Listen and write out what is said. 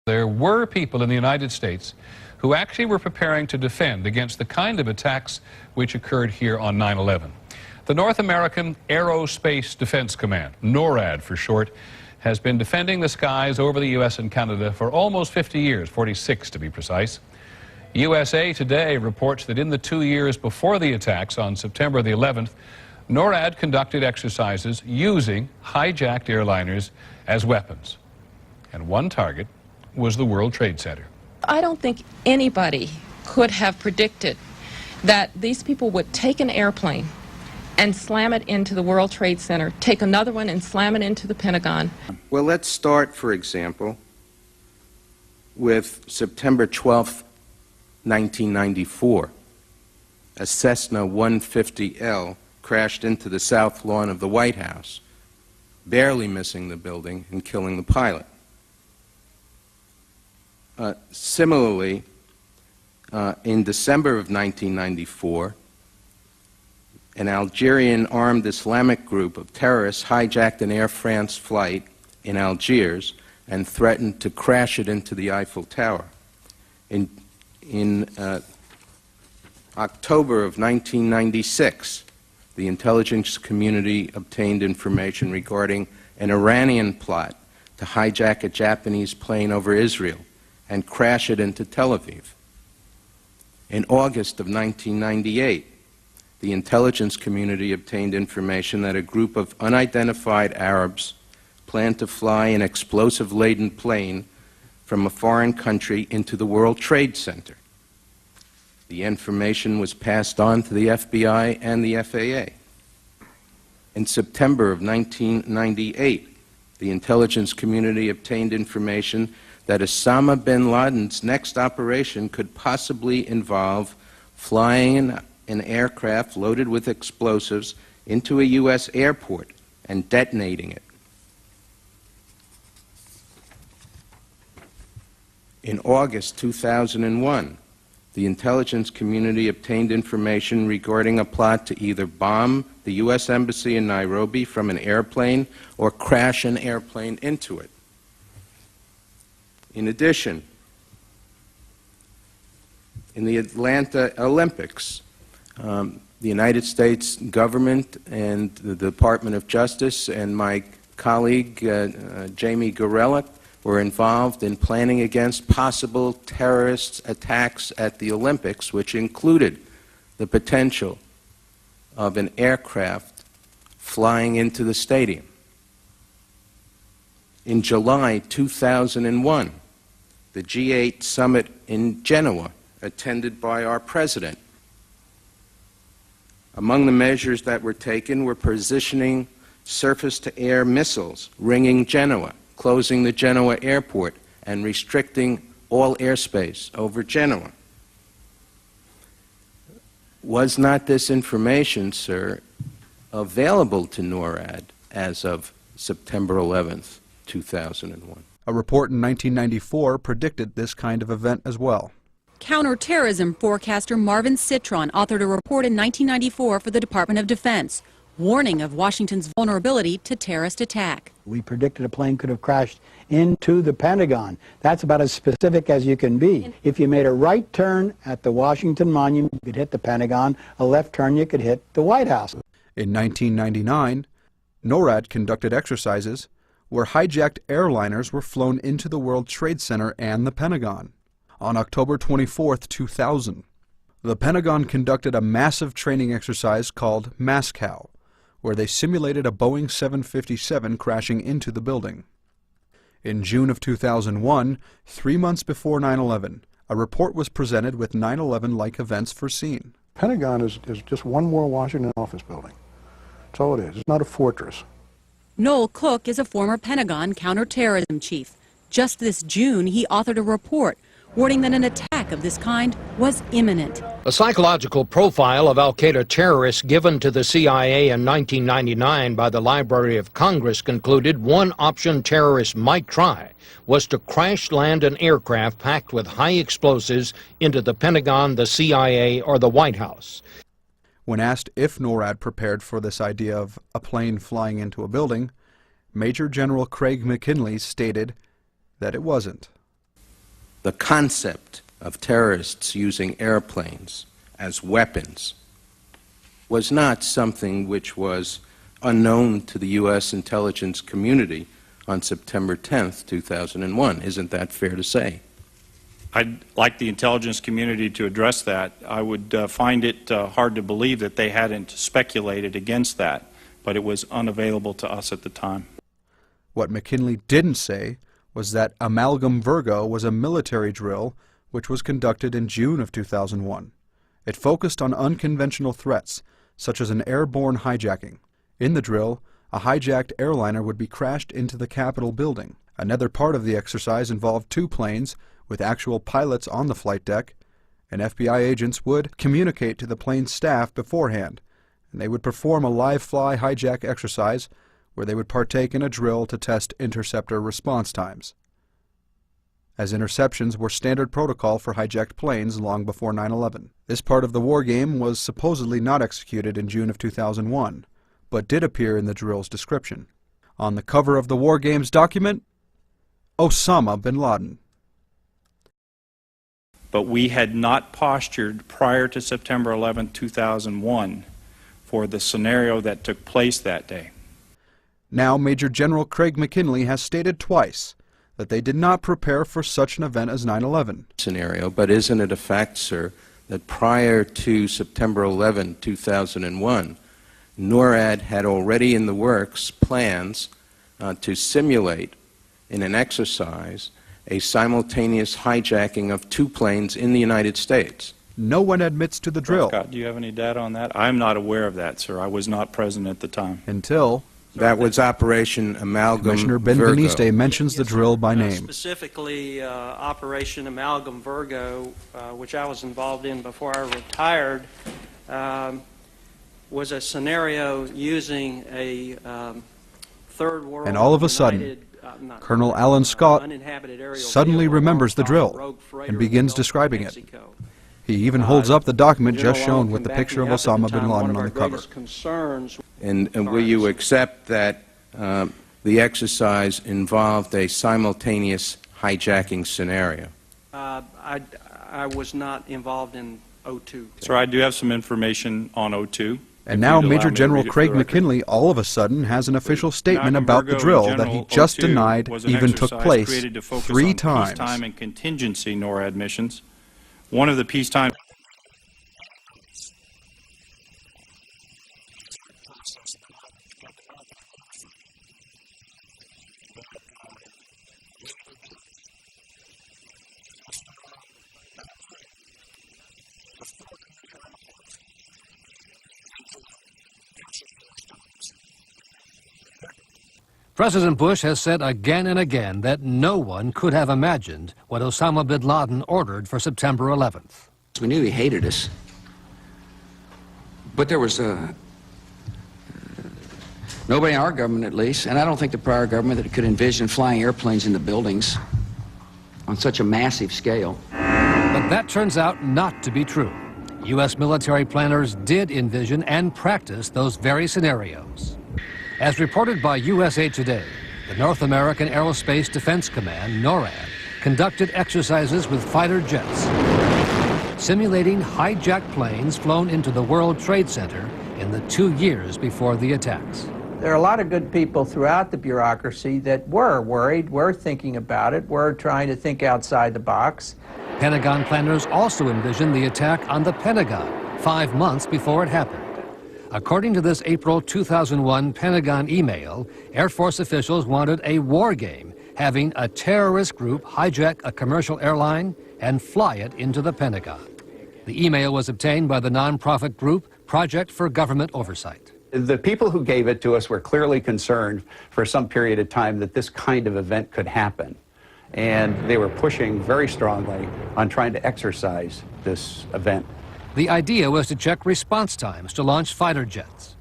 There were people in the United States who actually were preparing to defend against the kind of attacks which occurred here on 9/11. The North American Aerospace Defense Command, NORAD for short, has been defending the skies over the U.S. and Canada for almost 50 years, 46 to be precise. USA Today reports that in the 2 years before the attacks on September the 11th, NORAD conducted exercises using hijacked airliners as weapons. And one target was the World Trade Center. I don't think anybody could have predicted that these people would take an airplane and slam it into the World Trade Center, take another one and slam it into the Pentagon. Well, let's start, for example, with September 12th, 1994. A Cessna 150L crashed into the south lawn of the White House, barely missing the building and killing the pilot. Similarly, in December of 1994, an Algerian armed Islamic group of terrorists hijacked an Air France flight in Algiers and threatened to crash it into the Eiffel Tower. In October of 1996, the intelligence community obtained information regarding an Iranian plot to hijack a Japanese plane over Israel and crash it into Tel Aviv. In August of 1998, the intelligence community obtained information that a group of unidentified Arabs planned to fly an explosive-laden plane from a foreign country into the World Trade Center. The information was passed on to the FBI and the FAA. In September of 1998, the intelligence community obtained information that Osama bin Laden's next operation could possibly involve flying an aircraft loaded with explosives into a U.S. airport and detonating it. In August 2001, the intelligence community obtained information regarding a plot to either bomb the U.S. Embassy in Nairobi from an airplane or crash an airplane into it. In addition, in the Atlanta Olympics, the United States government and the Department of Justice and my colleague Jamie Gorelick were involved in planning against possible terrorist attacks at the Olympics, which included the potential of an aircraft flying into the stadium. In July 2001, the G8 summit in Genoa, attended by our president. Among the measures that were taken were positioning surface-to-air missiles ringing Genoa, closing the Genoa airport, and restricting all airspace over Genoa. Was not this information, sir, available to NORAD as of September 11th, 2001? A report in 1994 predicted this kind of event as well. Counterterrorism forecaster Marvin Citron authored a report in 1994 for the Department of Defense, warning of Washington's vulnerability to terrorist attack. We predicted a plane could have crashed into the Pentagon. That's about as specific as you can be. If you made a right turn at the Washington Monument, you could hit the Pentagon. A left turn, you could hit the White House. In 1999, NORAD conducted exercises where hijacked airliners were flown into the World Trade Center and the Pentagon. On October 24, 2000, the Pentagon conducted a massive training exercise called MASCOW, where they simulated a Boeing 757 crashing into the building. In June of 2001, 3 months before 9/11, a report was presented with 9/11-like events foreseen. Pentagon is just one more Washington office building. That's all it is. It's not a fortress. Noel Cook is a former Pentagon counterterrorism chief. Just this June, he authored a report warning that an attack of this kind was imminent. A psychological profile of al-Qaeda terrorists given to the CIA in 1999 by the Library of Congress concluded one option terrorists might try was to crash land an aircraft packed with high explosives into the Pentagon, the CIA, or the White House. When asked if NORAD prepared for this idea of a plane flying into a building, Major General Craig McKinley stated that it wasn't. the concept of terrorists using airplanes as weapons was not something which was unknown to the U.S. intelligence community on September 10th, 2001. Isn't that fair to say? I'd like the intelligence community to address that. I would find it hard to believe that they hadn't speculated against that, but it was unavailable to us at the time. What McKinley didn't say was that Amalgam Virgo was a military drill which was conducted in June of 2001. It focused on unconventional threats, such as an airborne hijacking. In the drill, a hijacked airliner would be crashed into the Capitol building. Another part of the exercise involved 2 planes with actual pilots on the flight deck, and FBI agents would communicate to the plane's staff beforehand, and they would perform a live-fly hijack exercise where they would partake in a drill to test interceptor response times, as interceptions were standard protocol for hijacked planes long before 9/11. This part of the war game was supposedly not executed in June of 2001, but did appear in the drill's description. On the cover of the War Games document, Osama bin Laden. But we had not postured prior to September 11, 2001 for the scenario that took place that day. Now Major General Craig McKinley has stated twice that they did not prepare for such an event as 9/11. Scenario, but isn't it a fact, sir, that prior to September 11, 2001, NORAD had already in the works plans to simulate in an exercise a simultaneous hijacking of 2 planes in the United States? No one admits to the drill. Scott, do you have any data on that? I'm not aware of that, sir. I was not present at the time. Until that was Operation Amalgam Commissioner Ben Virgo. Veniste mentions the drill by name. Specifically, Operation Amalgam Virgo, which I was involved in before I retired, was a scenario using a third world. And all of a sudden, Colonel Alan Scott suddenly remembers the drill and begins describing it. He even holds up the document just shown with the picture of Osama bin Laden on the cover. And will you accept that the exercise involved a simultaneous hijacking scenario? I was not involved in O2. Sir, I do have some information on O2. And now Major General Craig McKinley all of a sudden has an official statement about the drill that he just denied even took place 3 times. Peacetime and contingency NORAD missions. One of the peacetime President Bush has said again and again that no one could have imagined what Osama bin Laden ordered for September 11th. We knew he hated us, but there was nobody in our government, at least, and I don't think the prior government, that could envision flying airplanes into buildings on such a massive scale. But that turns out not to be true. U.S. military planners did envision and practice those very scenarios. As reported by USA Today, the North American Aerospace Defense Command, NORAD, conducted exercises with fighter jets, simulating hijacked planes flown into the World Trade Center in the 2 years before the attacks. There are a lot of good people throughout the bureaucracy that were worried, were thinking about it, were trying to think outside the box. Pentagon planners also envisioned the attack on the Pentagon 5 months before it happened. According to this April 2001 Pentagon email, Air Force officials wanted a war game, having a terrorist group hijack a commercial airline and fly it into the Pentagon. The email was obtained by the nonprofit group Project for Government Oversight. The people who gave it to us were clearly concerned for some period of time that this kind of event could happen. And they were pushing very strongly on trying to exercise this event. The idea was to check response times to launch fighter jets.